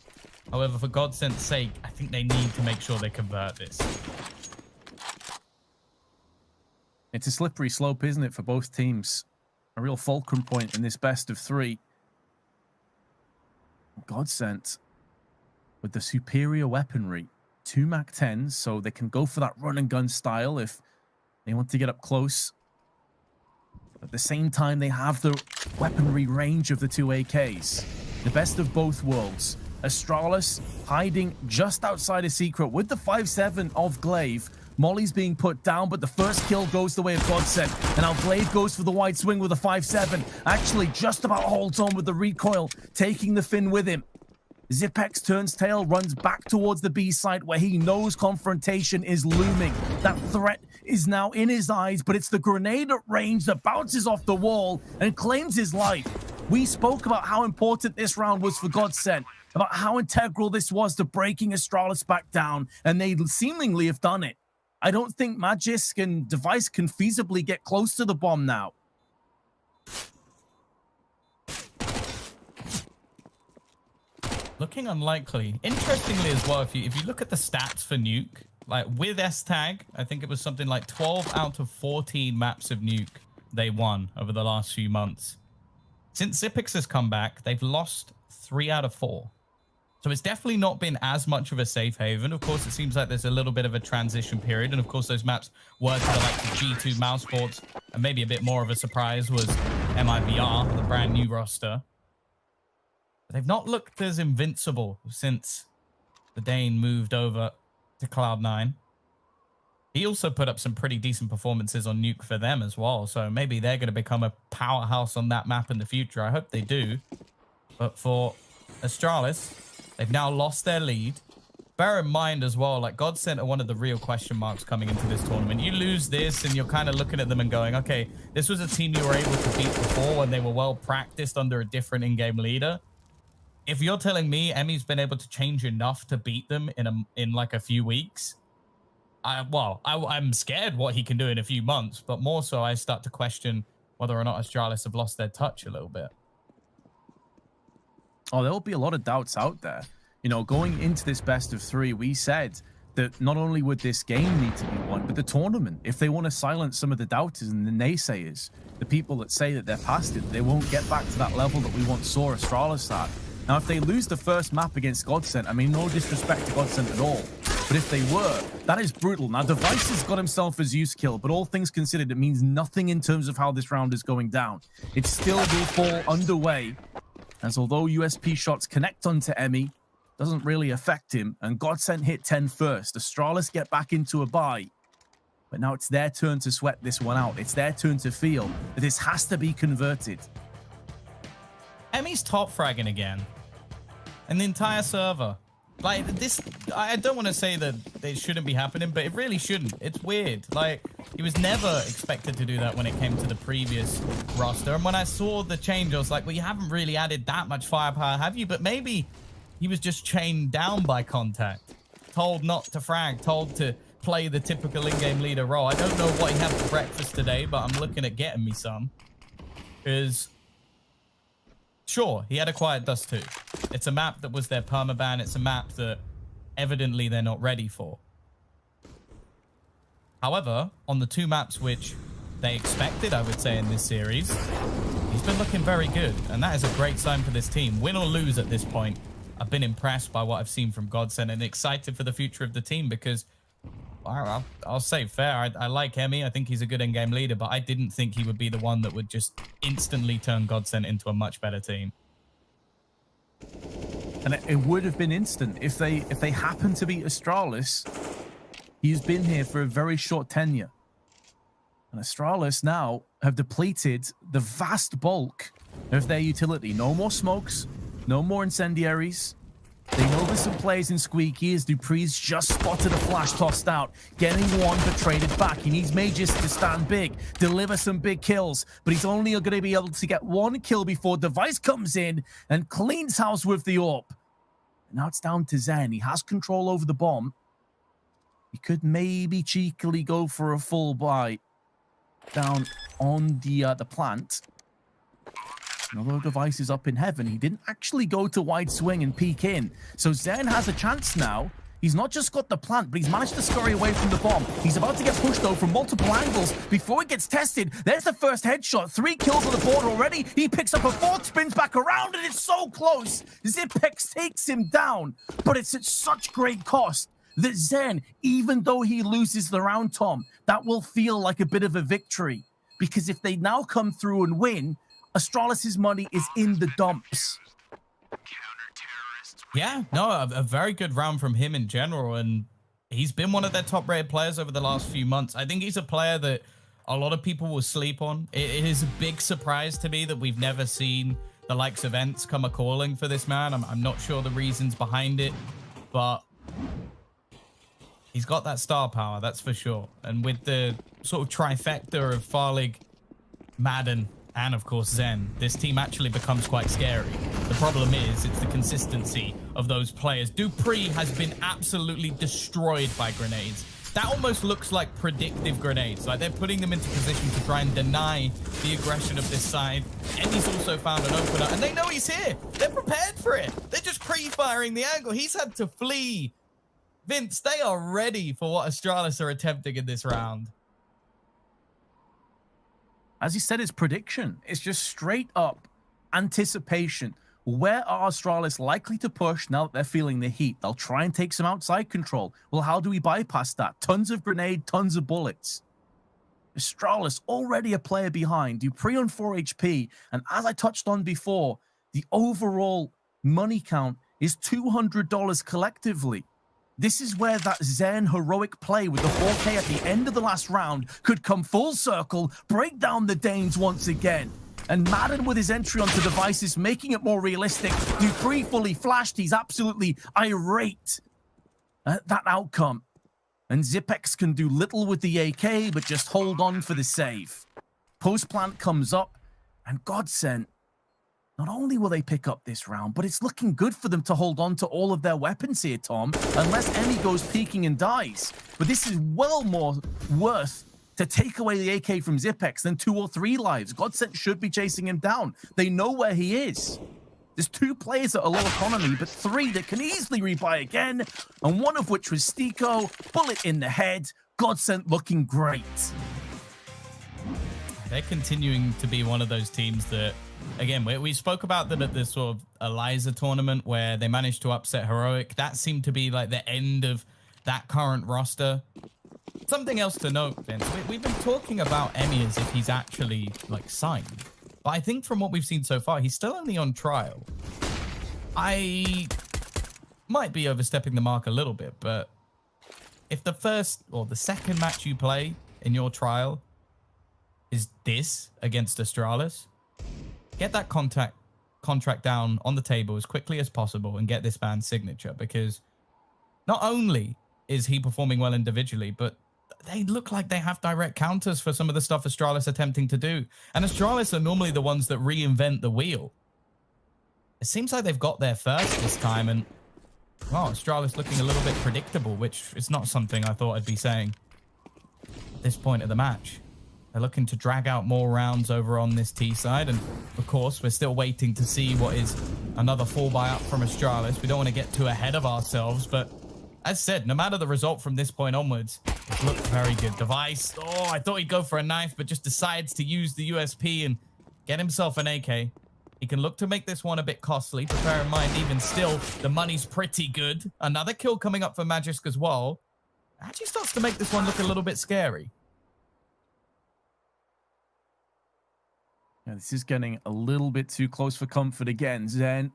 However, for GODSENT's sake, I think they need to make sure they convert this. It's a slippery slope, isn't it, for both teams? A real fulcrum point in this best of 3. GODSENT with the superior weaponry. 2 MAC-10s, so they can go for that run and gun style if they want to get up close. At the same time, they have the weaponry range of the 2 AKs. The best of both worlds. Astralis hiding just outside a secret with the 5-7 of Glaive. Molly's being put down, but the first kill goes the way of GODSENT. And now Glaive goes for the wide swing with a 5-7. Actually, just about holds on with the recoil, taking the fin with him. Xyp9x turns tail, runs back towards the B site where he knows confrontation is looming. That threat is now in his eyes, but it's the grenade at range that bounces off the wall and claims his life. We spoke about how important this round was for GODSENT, about how integral this was to breaking Astralis back down, and they seemingly have done it. I don't think Magisk and Device can feasibly get close to the bomb now. Looking unlikely. Interestingly as well, if you look at the stats for Nuke, like with S-Tag, I think it was something like 12 out of 14 maps of Nuke they won over the last few months. Since Xyp9x has come back, they've lost 3 out of 4. So it's definitely not been as much of a safe haven. Of course, it seems like there's a little bit of a transition period. And of course, those maps were to like the G2 mouse ports. And maybe a bit more of a surprise was MIVR, the brand new roster. They've not looked as invincible since the Dane moved over to Cloud9. he also put up some pretty decent performances on Nuke for them as well. So maybe they're going to become a powerhouse on that map in the future. I hope they do. But for Astralis, they've now lost their lead. Bear in mind as well, like GODSENT are one of the real question marks coming into this tournament. You lose this and you're kind of looking at them and going, okay, this was a team you were able to beat before when they were well practiced under a different in-game leader. If you're telling me Emmy's been able to change enough to beat them in like a few weeks, I'm scared what he can do in a few months, but more so I start to question whether or not Astralis have lost their touch a little bit. Oh, there will be a lot of doubts out there. You know, going into this best of 3, we said that not only would this game need to be won, but the tournament. If they want to silence some of the doubters and the naysayers, the people that say that they're past it, they won't get back to that level that we once saw Astralis at. Now, if they lose the first map against GODSENT, I mean, no disrespect to GODSENT at all, but if they were, that is brutal. Now, Device has got himself a Zeus kill, but all things considered, it means nothing in terms of how this round is going down. It still will fall underway, as although USP shots connect onto Emmy, doesn't really affect him, and GODSENT hit 10 first. Astralis get back into a bye, but now it's their turn to sweat this one out. It's their turn to feel that this has to be converted. Emmy's top fragging again, and the entire server. Like this, I don't want to say that it shouldn't be happening, but it really shouldn't. It's weird. Like, he was never expected to do that when it came to the previous roster. And when I saw the change, I was like, well, you haven't really added that much firepower, have you? But maybe he was just chained down by contact, told not to frag, told to play the typical in-game leader role. I don't know what he had for breakfast today, but I'm looking at getting me some. Because, sure, he had a Quiet Dust too. It's a map that was their permaban. It's a map that evidently they're not ready for. However, on the 2 maps which they expected, I would say, in this series, he's been looking very good. And that is a great sign for this team. Win or lose at this point, I've been impressed by what I've seen from GODSENT and excited for the future of the team because, I'll say fair, I like Emmy. I think he's a good in-game leader, but I didn't think he would be the one that would just instantly turn GODSENT into a much better team. And it would have been instant if they happen to beat Astralis. He's been here for a very short tenure. And Astralis now have depleted the vast bulk of their utility. No more smokes, no more incendiaries. They know there's some players in Squeaky as Dupree's just spotted a flash tossed out, getting one but traded back. He needs Mages to stand big, deliver some big kills, but he's only going to be able to get 1 kill before Device comes in and cleans house with the AWP. Now it's down to Zen. He has control over the bomb. He could maybe cheekily go for a full buy down on the plant. And although Device is up in heaven, he didn't actually go to wide swing and peek in. So Zen has a chance now. He's not just got the plant, but he's managed to scurry away from the bomb. He's about to get pushed, though, from multiple angles. Before it gets tested, there's the first headshot. 3 kills on the board already. He picks up a 4th, spins back around, and it's so close. Zipex takes him down, but it's at such great cost that Zen, even though he loses the round, Tom, that will feel like a bit of a victory. Because if they now come through and win, Astralis' money is in the dumps. Yeah, no, a very good round from him in general, and he's been one of their top-rated players over the last few months. I think he's a player that a lot of people will sleep on. It is a big surprise to me that we've never seen the likes of Ents come a-calling for this man. I'm not sure the reasons behind it, but he's got that star power, that's for sure. And with the sort of trifecta of Farlig, Madden, and of course Zen, this team actually becomes quite scary. The problem is, it's the consistency of those players. Dupree has been absolutely destroyed by grenades. That almost looks like predictive grenades. Like they're putting them into position to try and deny the aggression of this side. Emmy's also found an opener, and they know he's here. They're prepared for it. They're just pre-firing the angle. He's had to flee. Vince, they are ready for what Astralis are attempting in this round. As he said, it's prediction. It's just straight up anticipation. Where are Astralis likely to push now that they're feeling the heat? They'll try and take some outside control. Well, how do we bypass that? Tons of grenade, tons of bullets. Astralis already a player behind. Dupree on 4 HP. And as I touched on before, the overall money count is $200 collectively. This is where that Zen heroic play with the 4K at the end of the last round could come full circle, break down the Danes once again. And Madden with his entry onto devices, making it more realistic. Dupree fully flashed. He's absolutely irate at that outcome. And Zipex can do little with the AK, but just hold on for the save. Post plant comes up, and GODSENT, not only will they pick up this round, but it's looking good for them to hold on to all of their weapons here, Tom, unless Emmy goes peeking and dies. But this is well more worth to take away the AK from Zipex than 2 or 3 lives. GODSENT should be chasing him down. They know where he is. There's 2 players at a low economy, but 3 that can easily rebuy again, and one of which was Stiko. Bullet in the head. GODSENT looking great. They're continuing to be one of those teams that, again, we spoke about that at this sort of Eliza tournament where they managed to upset Heroic. That seemed to be like the end of that current roster. Something else to note, Vince, we've been talking about Emmy as if he's actually like signed. But I think from what we've seen so far, he's still only on trial. I might be overstepping the mark a little bit, but if the first or the second match you play in your trial is this against Astralis, get that contract down on the table as quickly as possible and get this man's signature, because not only is he performing well individually, but they look like they have direct counters for some of the stuff Astralis attempting to do. And Astralis are normally the ones that reinvent the wheel. It seems like they've got there first this time, and well, Astralis looking a little bit predictable, which is not something I thought I'd be saying at this point of the match. They're looking to drag out more rounds over on this T side, and of course, we're still waiting to see what is another 4x up from Astralis. We don't want to get too ahead of ourselves, but as said, no matter the result from this point onwards, it looked very good. Device, oh, I thought he'd go for a knife, but just decides to use the USP and get himself an AK. He can look to make this one a bit costly, but bear in mind, even still, the money's pretty good. Another kill coming up for Magisk as well. Actually starts to make this one look a little bit scary. Yeah, this is getting a little bit too close for comfort again. Zen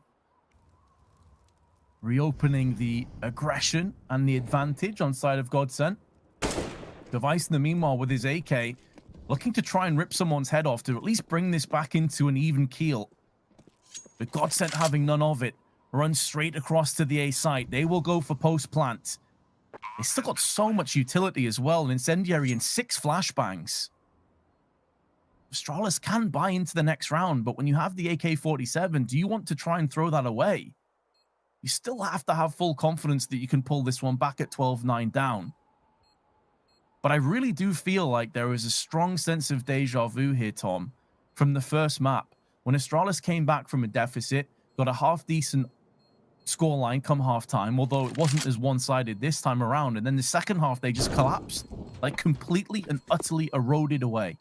reopening the aggression and the advantage on side of GODSENT. Device in the meanwhile with his AK, looking to try and rip someone's head off to at least bring this back into an even keel. But GODSENT having none of it, runs straight across to the A site. They will go for post plant. They still got so much utility as well, an incendiary and 6 flashbangs. Astralis can buy into the next round, but when you have the AK-47, do you want to try and throw that away? You still have to have full confidence that you can pull this one back at 12-9 down. But I really do feel like there is a strong sense of deja vu here, Tom, from the first map. When Astralis came back from a deficit, got a half-decent scoreline come half-time, although it wasn't as one-sided this time around, and then the second half, they just collapsed, like completely and utterly eroded away.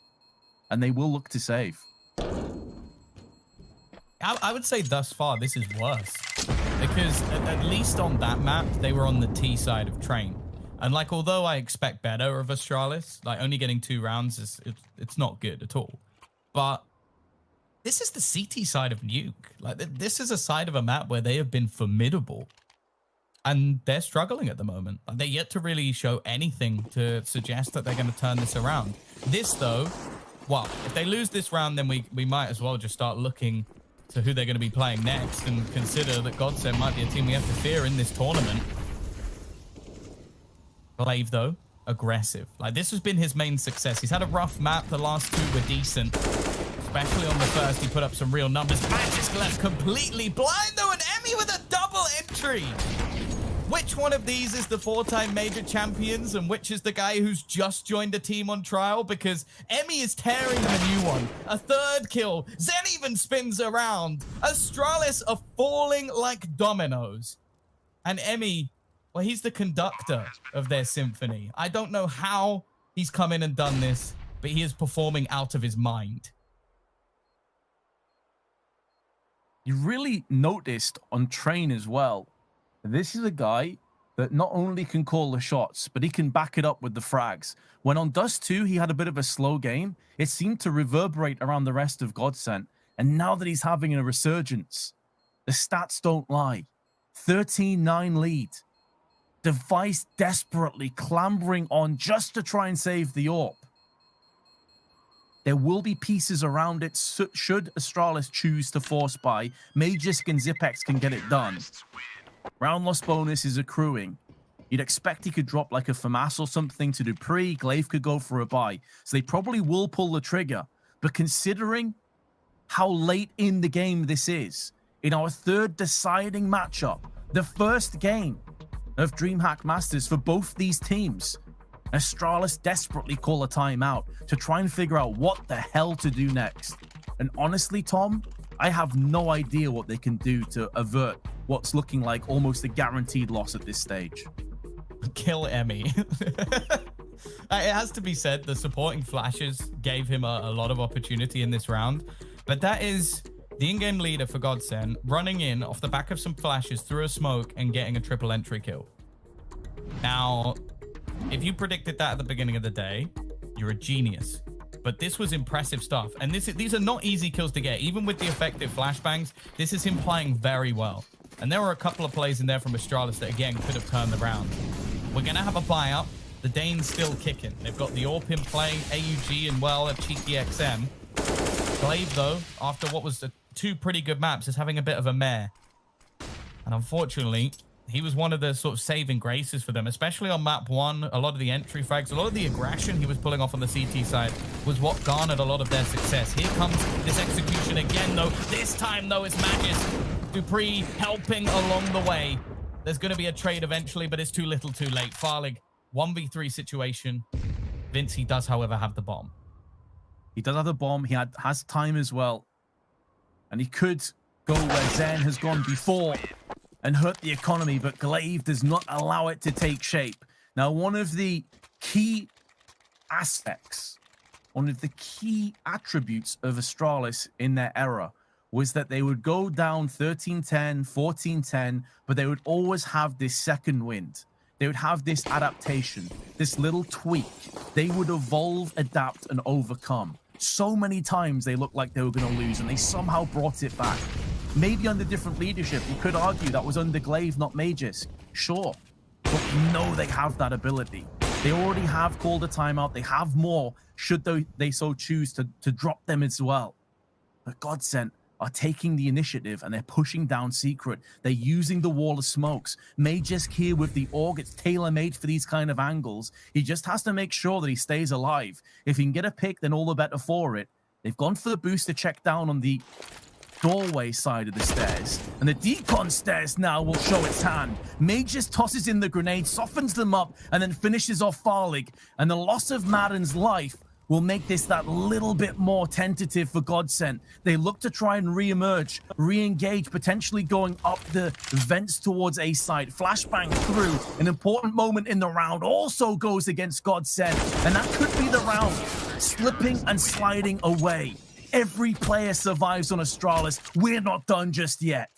And they will look to save. I would say thus far, this is worse. Because at least on that map, they were on the T side of Train. And like, although I expect better of Astralis, like only getting 2 rounds, it's not good at all. But this is the CT side of Nuke. Like, this is a side of a map where they have been formidable. And they're struggling at the moment. They're yet to really show anything to suggest that they're going to turn this around. This, though, well, if they lose this round, then we might as well just start looking to who they're going to be playing next and consider that GODSENT might be a team we have to fear in this tournament. Glaive, though, aggressive. Like, this has been his main success. He's had a rough map. The last 2 were decent. Especially on the first, he put up some real numbers. Magisk left completely blind, though, and Emmy with a double entry. Which one of these is the 4-time major champions and which is the guy who's just joined a team on trial? Because Emmy is tearing the new one. A 3rd kill. Zen even spins around. Astralis are falling like dominoes. And Emmy, well, he's the conductor of their symphony. I don't know how he's come in and done this, but he is performing out of his mind. You really noticed on Train as well. This is a guy that not only can call the shots, but he can back it up with the frags. When on Dust 2, he had a bit of a slow game. It seemed to reverberate around the rest of GODSENT. And now that he's having a resurgence, the stats don't lie. 13-9 lead. Device desperately clambering on just to try and save the AWP. There will be pieces around it should Astralis choose to force buy. Magisk and Zipex can get it done. Round loss bonus is accruing. You'd expect he could drop like a FAMAS or something to Dupree. Glaive could go for a buy. So they probably will pull the trigger. But considering how late in the game this is, in our third deciding matchup, the first game of DreamHack Masters for both these teams, Astralis desperately call a timeout to try and figure out what the hell to do next. And honestly, Tom, I have no idea what they can do to avert what's looking like almost a guaranteed loss at this stage. Kill Emmy. It has to be said, the supporting flashes gave him a lot of opportunity in this round, but that is the in-game leader for GODSENT running in off the back of some flashes through a smoke and getting a triple entry kill. Now, if you predicted that at the beginning of the day, you're a genius. But this was impressive stuff, and these are not easy kills to get. Even with the effective flashbangs, this is him playing very well. And there were a couple of plays in there from Astralis that, again, could have turned the round. We're going to have a buy-up. The Dane's still kicking. They've got the AWP in play, AUG, and, well, a cheeky XM. Glaive, though, after what was two pretty good maps, is having a bit of a mare. And unfortunately, he was one of the sort of saving graces for them, especially on map 1. A lot of the entry frags, a lot of the aggression he was pulling off on the CT side was what garnered a lot of their success. Here comes this execution again, though. This time, though, it's Magisk. Dupree helping along the way. There's going to be a trade eventually, but it's too little too late. Farlig, 1v3 situation. Vince, he does, however, have the bomb. He does have the bomb. He has time as well. And he could go where Zen has gone before and hurt the economy, but Glaive does not allow it to take shape. Now, one of the key aspects, one of the key attributes of Astralis in their era was that they would go down 13-10, 14-10, but they would always have this second wind. They would have this adaptation, this little tweak. They would evolve, adapt, and overcome. So many times they looked like they were going to lose, and they somehow brought it back. Maybe under different leadership. You could argue that was under Glaive, not Magisk. Sure. But you know they have that ability. They already have called a timeout. They have more, should they so choose to drop them as well. But GODSENT are taking the initiative, and they're pushing down Secret. They're using the wall of smokes. Magisk here with the AUG, it's tailor-made for these kind of angles. He just has to make sure that he stays alive. If he can get a pick, then all the better for it. They've gone for the booster check down on the doorway side of the stairs, and the decon stairs now will show its hand. Magisk tosses in the grenade, softens them up, and then finishes off Farlig. And the loss of Madden's life will make this that little bit more tentative for GODSENT. They look to try and re-emerge, re-engage, potentially going up the vents towards A site. Flashbang through. An important moment in the round also goes against GODSENT, and that could be the round slipping and sliding away. Every player survives on Astralis. We're not done just yet.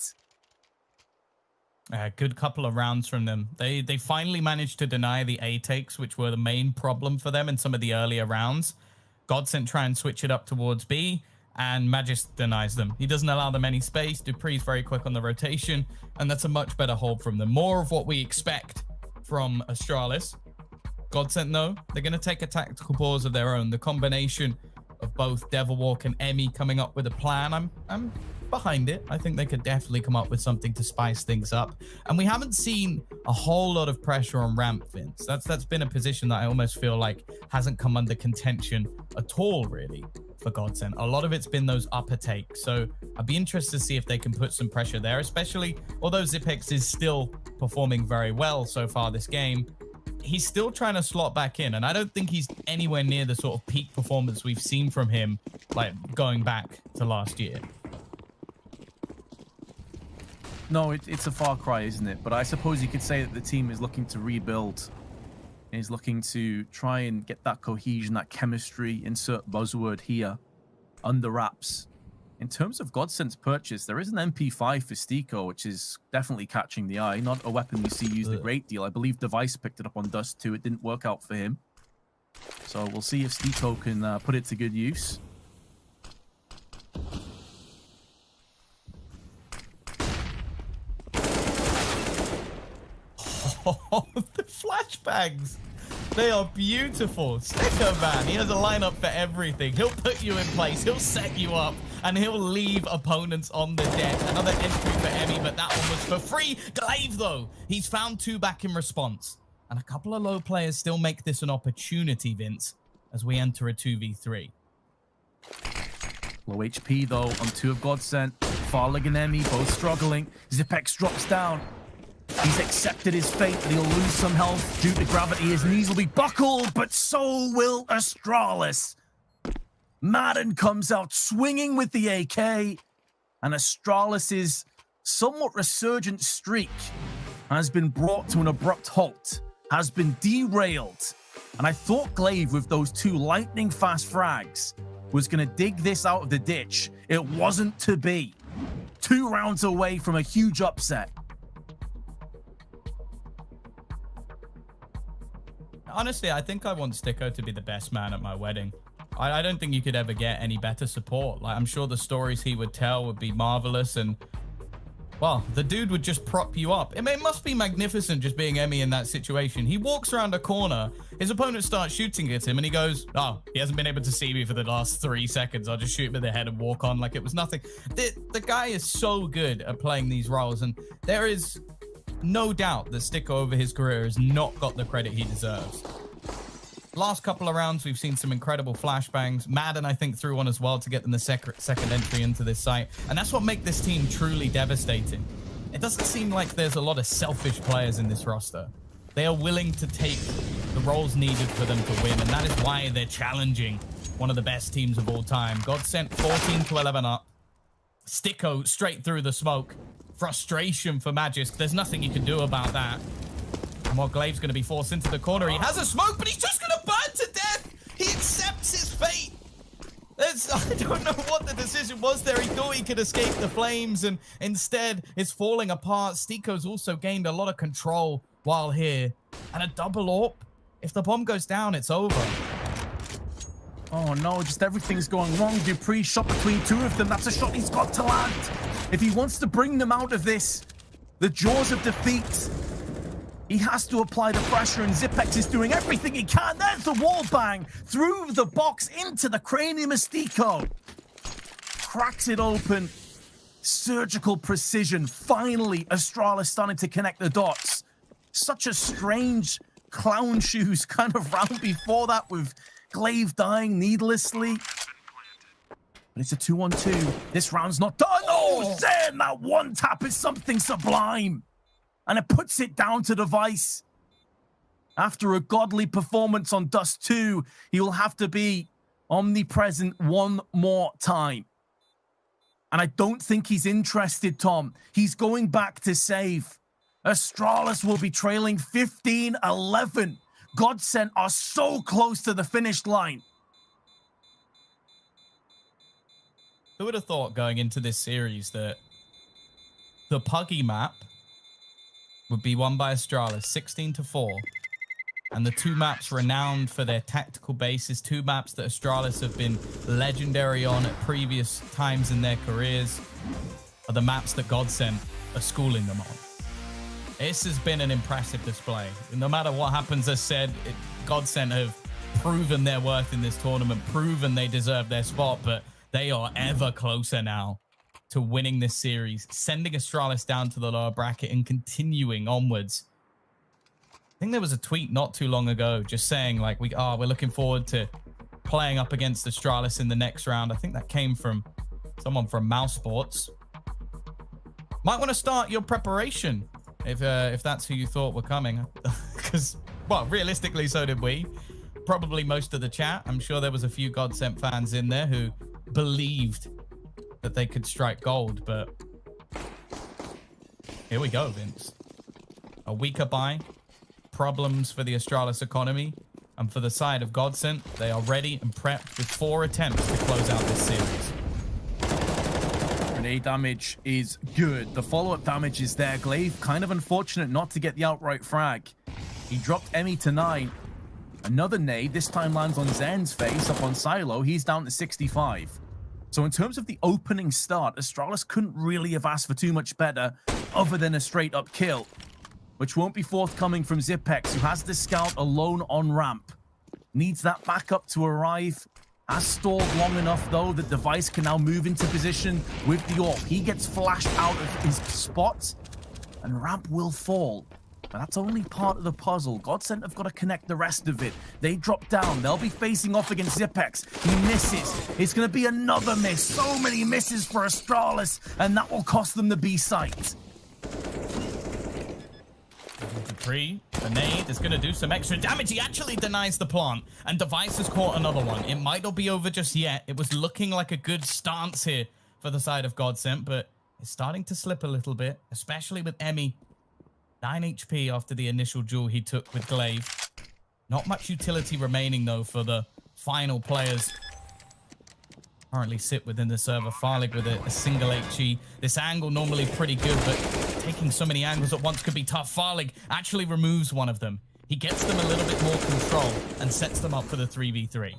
Good couple of rounds from them. They finally managed to deny the A takes, which were the main problem for them in some of the earlier rounds. GODSENT try and switch it up towards B, and Magisk denies them. He doesn't allow them any space. Dupree's very quick on the rotation, and that's a much better hold from them. More of what we expect from Astralis. GODSENT, though, they're going to take a tactical pause of their own. The combination of both Devilwalk and Emmy coming up with a plan, I'm behind it. I think they could definitely come up with something to spice things up. And we haven't seen a whole lot of pressure on ramp, Vince. That's been a position that I almost feel like hasn't come under contention at all, really, for GODSENT. A lot of it's been those upper takes. So I'd be interested to see if they can put some pressure there, especially although Zipex is still performing very well so far this game. He's still trying to slot back in, and I don't think he's anywhere near the sort of peak performance we've seen from him, like going back to last year. No, it's a far cry, isn't it? But I suppose you could say that the team is looking to rebuild, and is looking to try and get that cohesion, that chemistry, insert buzzword here, under wraps. In terms of GODSENT's purchase, there is an MP5 for Stiko, which is definitely catching the eye. Not a weapon we see used a great deal. I believe Device picked it up on Dust too. It didn't work out for him. So we'll see if Stiko can put it to good use. Oh, the flashbangs. They are beautiful. Sticker, man. He has a lineup for everything. He'll put you in place. He'll set you up. And he'll leave opponents on the deck. Another entry for Emmy, but that one was for free. Glaive, though. He's found 2 back in response. And a couple of low players still make this an opportunity, Vince, as we enter a 2v3. Low HP, though, on 2 of GODSENT. Farlig and Emmy both struggling. Zipex drops down. He's accepted his fate, that he'll lose some health due to gravity. His knees will be buckled, but so will Astralis. Madden comes out swinging with the AK, and Astralis's somewhat resurgent streak has been brought to an abrupt halt, has been derailed. And I thought Glaive, with those 2 lightning-fast frags, was going to dig this out of the ditch. It wasn't to be. 2 rounds away from a huge upset. Honestly, I think I want Sticko to be the best man at my wedding. I don't think you could ever get any better support. Like, I'm sure the stories he would tell would be marvelous, and well, the dude would just prop you up. It must be magnificent just being Emmy in that situation. He walks around a corner, his opponent starts shooting at him, and he goes, oh, he hasn't been able to see me for the last 3 seconds. I'll just shoot him in the head and walk on like it was nothing. The guy is so good at playing these roles, and there is no doubt that Sticko over his career has not got the credit he deserves. Last couple of rounds, we've seen some incredible flashbangs. Madden, I think, threw one as well to get them the second entry into this site. And that's what makes this team truly devastating. It doesn't seem like there's a lot of selfish players in this roster. They are willing to take the roles needed for them to win. And that is why they're challenging one of the best teams of all time. GODSENT 14-11 up. Sticko straight through the smoke. Frustration for Magisk. There's nothing you can do about that. And while Glaive's going to be forced into the corner, he has a smoke, but he's just going to burn to death. He accepts his fate. I don't know what the decision was there. He thought he could escape the flames, and instead it's falling apart. Stiko's also gained a lot of control while here. And a double AWP. If the bomb goes down, it's over. Oh no, just everything's going wrong. Dupree shot between 2 of them. That's a shot he's got to land. If he wants to bring them out of this, the jaws of defeat, he has to apply the pressure, and Zipex is doing everything he can. There's the wall bang through the box into the cranium of Stiko. Cracks it open. Surgical precision. Finally, Astralis starting to connect the dots. Such a strange clown shoes kind of round before that, with Glaive dying needlessly. But it's a 2-on-2. This round's not done. Oh, Zen! That one tap is something sublime. And it puts it down to Device. After a godly performance on Dust 2, he will have to be omnipresent one more time. And I don't think he's interested, Tom. He's going back to save. Astralis will be trailing 15-11. GODSENT are so close to the finish line. Who would have thought going into this series that the Puggy map would be won by Astralis 16-4, and the 2 maps renowned for their tactical bases, 2 maps that Astralis have been legendary on at previous times in their careers, are the maps that GODSENT are schooling them on. This has been an impressive display. No matter what happens, as said, GODSENT have proven their worth in this tournament, proven they deserve their spot, but they are ever closer now to winning this series, sending Astralis down to the lower bracket and continuing onwards. I think there was a tweet not too long ago just saying, like, we're looking forward to playing up against Astralis in the next round. I think that came from someone from Mouse Sports. Might want to start your preparation if that's who you thought were coming. Because, well, realistically, so did we. Probably most of the chat. I'm sure there was a few GODSENT fans in there who believed that they could strike gold, but here we go, Vince. A weaker buy, problems for the Astralis economy, and for the side of GODSENT, they are ready and prepped with 4 attempts to close out this series. Grenade damage is good. The follow-up damage is there. Glaive, kind of unfortunate not to get the outright frag. He dropped Emmy to 9. Another nade, this time lands on Zen's face up on Silo. He's down to 65. So in terms of the opening start, Astralis couldn't really have asked for too much better other than a straight-up kill. which won't be forthcoming from Zipex, who has the scout alone on ramp. Needs that backup to arrive. Has stalled long enough, though, that Device can now move into position with the AWP. He gets flashed out of his spot, and ramp will fall. But that's only part of the puzzle. GODSENT have got to connect the rest of it. They drop down. They'll be facing off against Zipex. He misses. It's going to be another miss. So many misses for Astralis, and that will cost them the B site. Dupree, the nade is going to do some extra damage. He actually denies the plant, and Device has caught another one. It might not be over just yet. It was looking like a good stance here for the side of GODSENT, but it's starting to slip a little bit, especially with Emmy. 9 HP after the initial duel he took with Glaive. Not much utility remaining, though, for the final players. Currently sit within the server. Farlig with a single HE. This angle normally pretty good, but taking so many angles at once could be tough. Farlig actually removes one of them. He gets them a little bit more control and sets them up for the 3v3.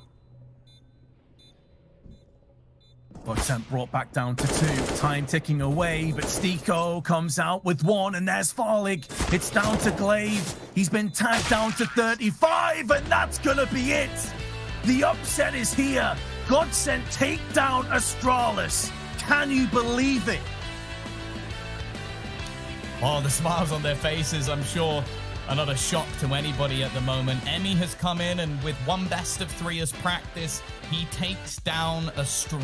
GODSENT brought back down to 2. Time ticking away, but Stiko comes out with 1, and there's Farlig. It's down to Glaive. He's been tagged down to 35, and that's gonna be it. The upset is here. GODSENT take down Astralis. Can you believe it? Oh, the smiles on their faces, I'm sure. Another shock to anybody at the moment. Emmy has come in, and with one best of 3 as practice, he takes down Astralis.